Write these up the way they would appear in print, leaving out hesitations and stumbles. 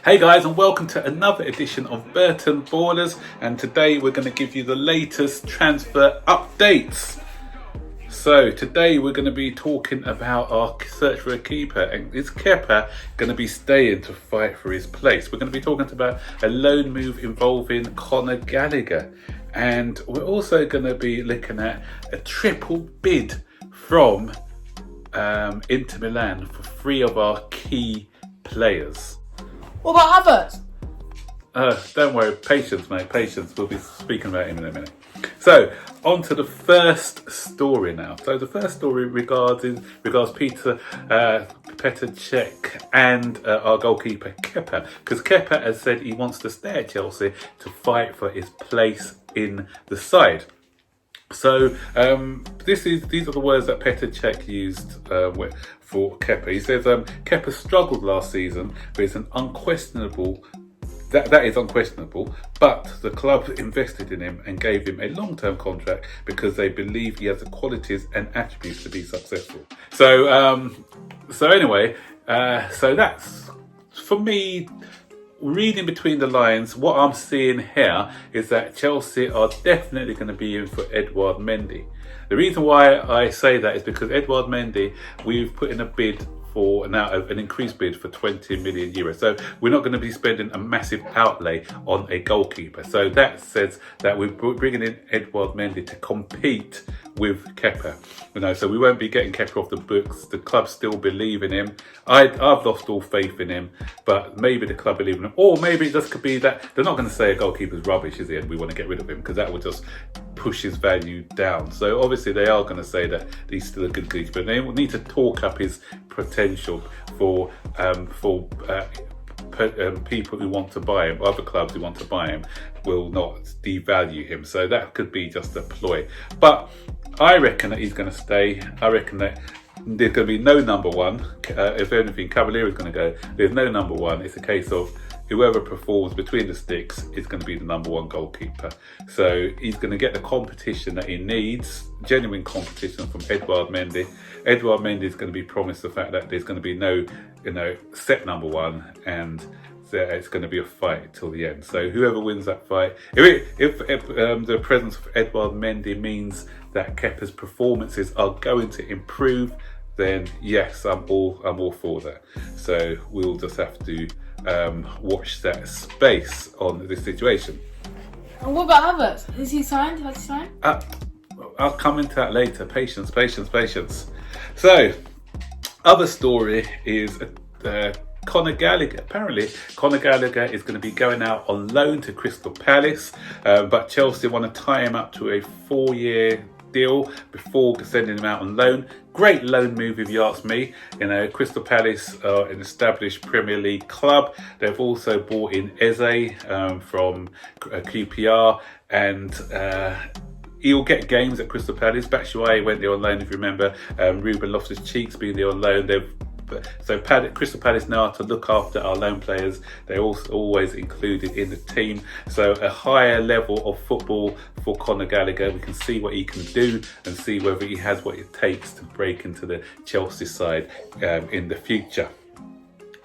Hey guys, and welcome to another edition of Burton Ballers, and today we're going to give you the latest transfer updates. So today we're going to be talking about our search for a keeper, and is Kepa going to be staying to fight for his place? We're going to be talking about a loan move involving Conor Gallagher, and we're also going to be looking at a triple bid from Inter Milan for 3 of our key players. What about Havertz? Don't worry, patience, mate, patience. We'll be speaking about him in a minute. So, on to the first story now. So, the first story regards Petr Cech and our goalkeeper Kepa, because Kepa has said he wants to stay at Chelsea to fight for his place in the side. So these are the words that Petr Cech used for Kepa. He says Kepa struggled last season, but it's an unquestionable. That is unquestionable, but the club invested in him and gave him a long-term contract because they believe he has the qualities and attributes to be successful. So anyway, so that's, for me, reading between the lines, what I'm seeing here is that Chelsea are definitely going to be in for Edouard Mendy. The reason why I say that is because Edouard Mendy, we've put in a bid for now, an increased bid for 20 million euros. So we're not going to be spending a massive outlay on a goalkeeper. So that says that we're bringing in Edouard Mendy to compete with Kepa. So we won't be getting Kepa off the books. The club still believe in him. I've lost all faith in him, but maybe the club believe in him. Or maybe it just could be that they're not going to say a goalkeeper's rubbish, is he, and we want to get rid of him, because that would just push his value down. So obviously they are going to say that he's still a good goalkeeper, but they will need to talk up his potential for people who want to buy him. Other clubs who want to buy him will not devalue him. So that could be just a ploy. But I reckon that he's going to stay. I reckon that there's going to be no number one. If anything, Cavalier is going to go. There's no number one. It's a case of whoever performs between the sticks is going to be the number one goalkeeper. So he's going to get the competition that he needs, genuine competition from Edouard Mendy. Edouard Mendy is going to be promised the fact that there's going to be no, set number one, and it's going to be a fight till the end. So whoever wins that fight, if the presence of Edouard Mendy means that Kepa's performances are going to improve, then yes, I'm all for that. So we'll just have to watch that space on this situation. And what about Havertz? Is he signed? Has he signed? I'll come into that later. Patience. So, other story is Conor Gallagher. Apparently, Conor Gallagher is going to be going out on loan to Crystal Palace, but Chelsea want to tie him up to a 4-year deal before sending him out on loan. Great loan move if you ask me. Crystal Palace are an established Premier League club. They've also bought in Eze from QPR, and he'll get games at Crystal Palace. Batshuayi went there on loan, if you remember. Ruben Loftus-Cheek's been there on loan. Crystal Palace now are to look after our loan players. They're also always included in the team. So a higher level of football for Conor Gallagher. We can see what he can do and see whether he has what it takes to break into the Chelsea side in the future.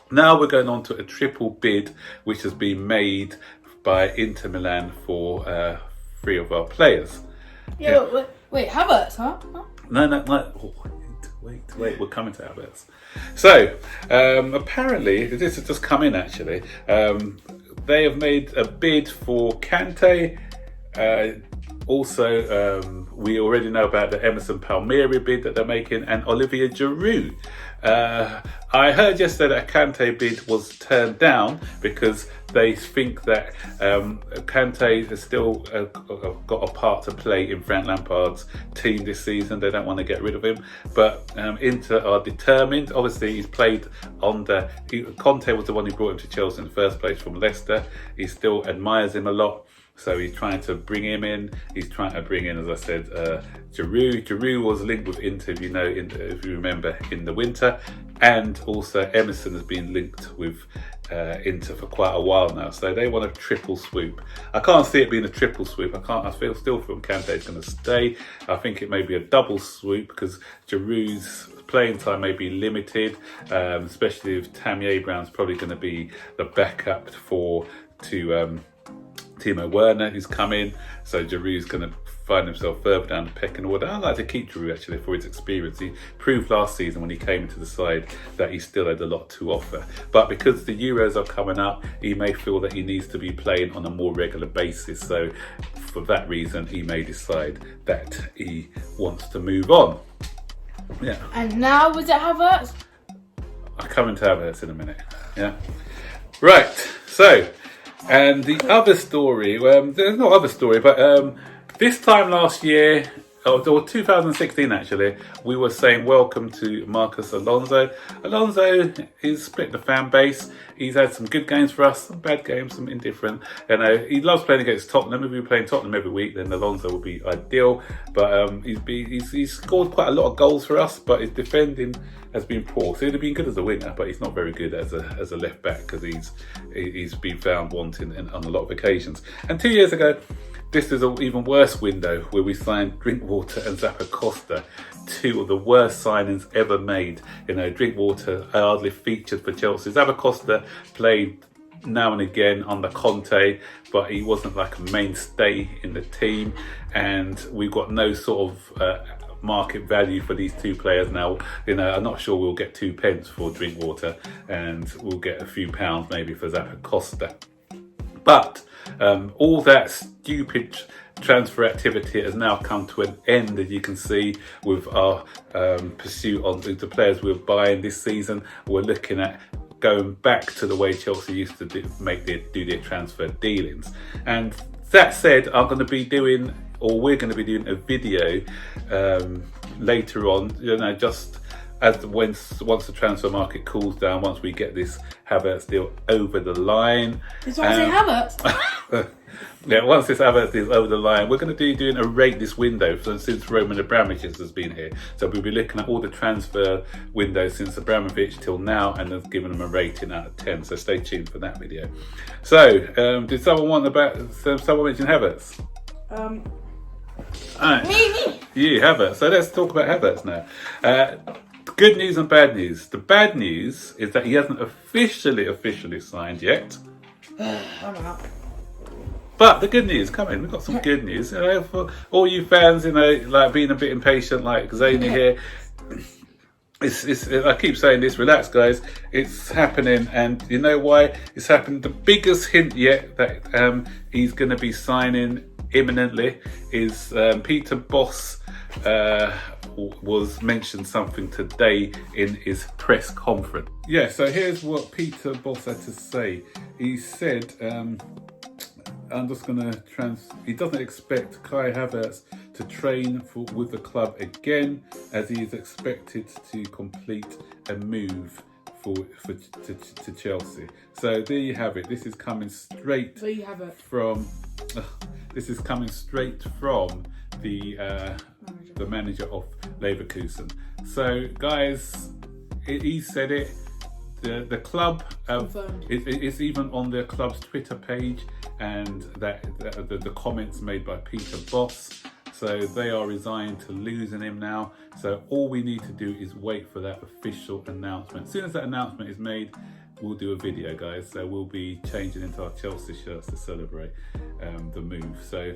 Now we're going on to a triple bid which has been made by Inter Milan for 3 of our players. Yeah. Wait, Havertz, huh? No. Wait, we're coming to Havertz. So, apparently, this has just come in actually. They have made a bid for Kante. Also, we already know about the Emerson Palmieri bid that they're making, and Olivier Giroud. I heard yesterday that a Kante bid was turned down because they think that Kante has still got a part to play in Frank Lampard's team this season. They don't want to get rid of him, but Inter are determined. Obviously, he's played under. Conte was the one who brought him to Chelsea in the first place from Leicester. He still admires him a lot. So he's trying to bring him in. He's trying to bring in, as I said, Giroud. Giroud was linked with Inter, if you remember, in the winter. and also Emerson has been linked with Inter for quite a while now, so they want a triple swoop. I can't see it being a triple swoop. I still feel Kante's going to stay. I think it may be a double swoop because Giroud's playing time may be limited, especially if Tammy Abraham's probably going to be the backup to Timo Werner, who's come in. So Giroud's going to find himself further down the pecking order. I like to keep Giroud actually for his experience. He proved last season when he came into the side that he still had a lot to offer. But because the Euros are coming up, he may feel that he needs to be playing on a more regular basis. So for that reason, he may decide that he wants to move on. Yeah. And now was it Havertz? I'll come into Havertz in a minute. Yeah. Right. So, and the other story, there's no other story, but this time last year, or 2016 actually, we were saying welcome to Marcos Alonso. Alonso is split the fan base. He's had some good games for us, some bad games, some indifferent. He loves playing against Tottenham. If we were playing Tottenham every week, then Alonso would be ideal. But he's scored quite a lot of goals for us, but his defending has been poor. So he'd have been good as a winger, but he's not very good as a left back because he's been found wanting on a lot of occasions. And 2 years ago, this is an even worse window where we signed Drinkwater and Zappacosta, two of the worst signings ever made. Drinkwater hardly featured for Chelsea. Zappacosta played now and again under Conte, but he wasn't like a mainstay in the team. And we've got no sort of market value for these two players now. I'm not sure we'll get 2 pence for Drinkwater, and we'll get a few pounds maybe for Zappacosta. But all that stupid transfer activity has now come to an end, as you can see, with our pursuit on the players we're buying this season. We're looking at going back to the way Chelsea used to do their transfer dealings. And that said, we're going to be doing a video later on, just once the transfer market cools down, once we get this Havertz deal over the line. Did I say Havertz? Yeah, once this Havertz is over the line, we're going to be doing a rate this window since Roman Abramovich has been here. So we'll be looking at all the transfer windows since Abramovich till now, and have given them a rating out of 10. So stay tuned for that video. So, did someone mention Havertz? Right. Me. You, Havertz. So let's talk about Havertz now. Good news and bad news. The bad news is that he hasn't officially signed yet. I'm out. But the good news, come in, we've got some good news. For all you fans, like being a bit impatient, like Zany here. I keep saying this, relax guys, it's happening, and you know why it's happened? The biggest hint yet that he's going to be signing imminently is Peter Bosz was mentioned something today in his press conference. Yeah, so here's what Peter Bosz had to say. He said, I'm just going to he doesn't expect Kai Havertz to train with the club again, as he is expected to complete a move to Chelsea. So there you have it. This is coming straight from the manager of Leverkusen. So guys, he said it. The club it's even on the club's Twitter page, and the comments made by Peter Bosz. So they are resigned to losing him now. So all we need to do is wait for that official announcement. As soon as that announcement is made, we'll do a video, guys. So we'll be changing into our Chelsea shirts to celebrate the move. So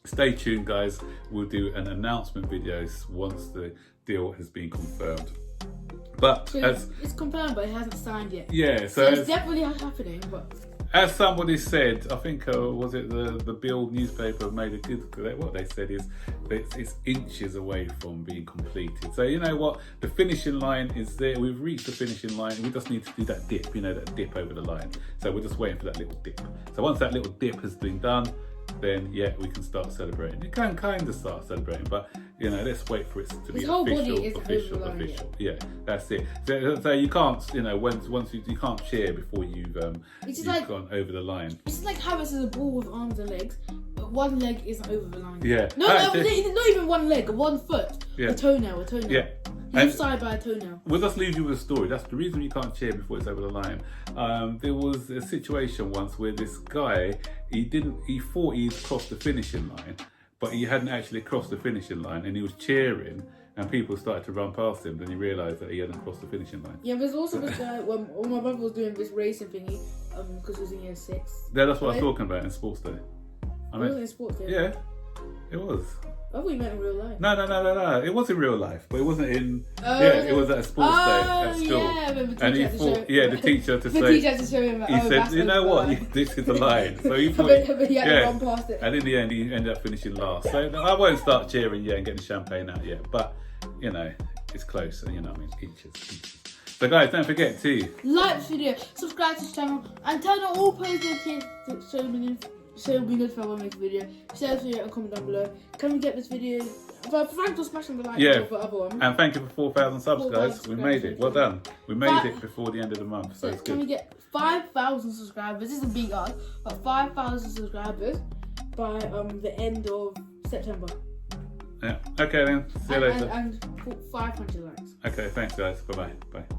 stay tuned, guys. We'll do an announcement video once the deal has been confirmed. But so it's confirmed, but it hasn't signed yet. Yeah, so it's definitely happening. But as somebody said, I think was it the Bill newspaper made a good. What they said is that it's inches away from being completed. So you know what, the finishing line is there. We've reached the finishing line. We just need to do that dip. That dip over the line. So we're just waiting for that little dip. So once that little dip has been done, then yeah, we can start celebrating. You can kind of start celebrating, but let's wait for it to be official. Yeah, that's it. So you can't, once you can't cheer before you've gone over the line. It's just like Havertz is a ball with arms and legs, but one leg isn't over the line. Yeah. No, not even one leg, 1 foot. Yeah. A toenail. Yeah. Left side by a toenail. We'll just leave you with a story. That's the reason you can't cheer before it's over the line. There was a situation once where this guy, he thought he'd crossed the finishing line, but he hadn't actually crossed the finishing line, and he was cheering, and people started to run past him. Then he realised that he hadn't crossed the finishing line. Yeah, there's also this guy when my brother was doing this racing thingy, because he was in year 6. Yeah, that's what I was talking about in sports day. It wasn't in sports day. Yeah, it was. I thought you meant in real life. No. It was in real life, but it wasn't in. It was at a sports day at school. Yeah, and he thought, the teacher to the say. teacher had to show him. He said, "You know what? This is the line." So he thought, but he had to run past it. And in the end, he ended up finishing last. So I won't start cheering yet and getting champagne out yet, but it's close. And I mean, inches. So guys, don't forget to like this video, subscribe to this channel, and turn on all post notifications so you'll be notified when I make a video. Share this video and comment down below. Can we get this video? But thanks for smashing the like button for the other one. And thank you for 4,000 subs, 4,000 guys. We made it. Well done. We made it before the end of the month, so it's good. Can we get 5,000 subscribers? This is a big ask, but 5,000 subscribers by the end of September. Yeah. Okay then. See you later. And 500 likes. Okay. Thanks, guys. Bye-bye. Bye.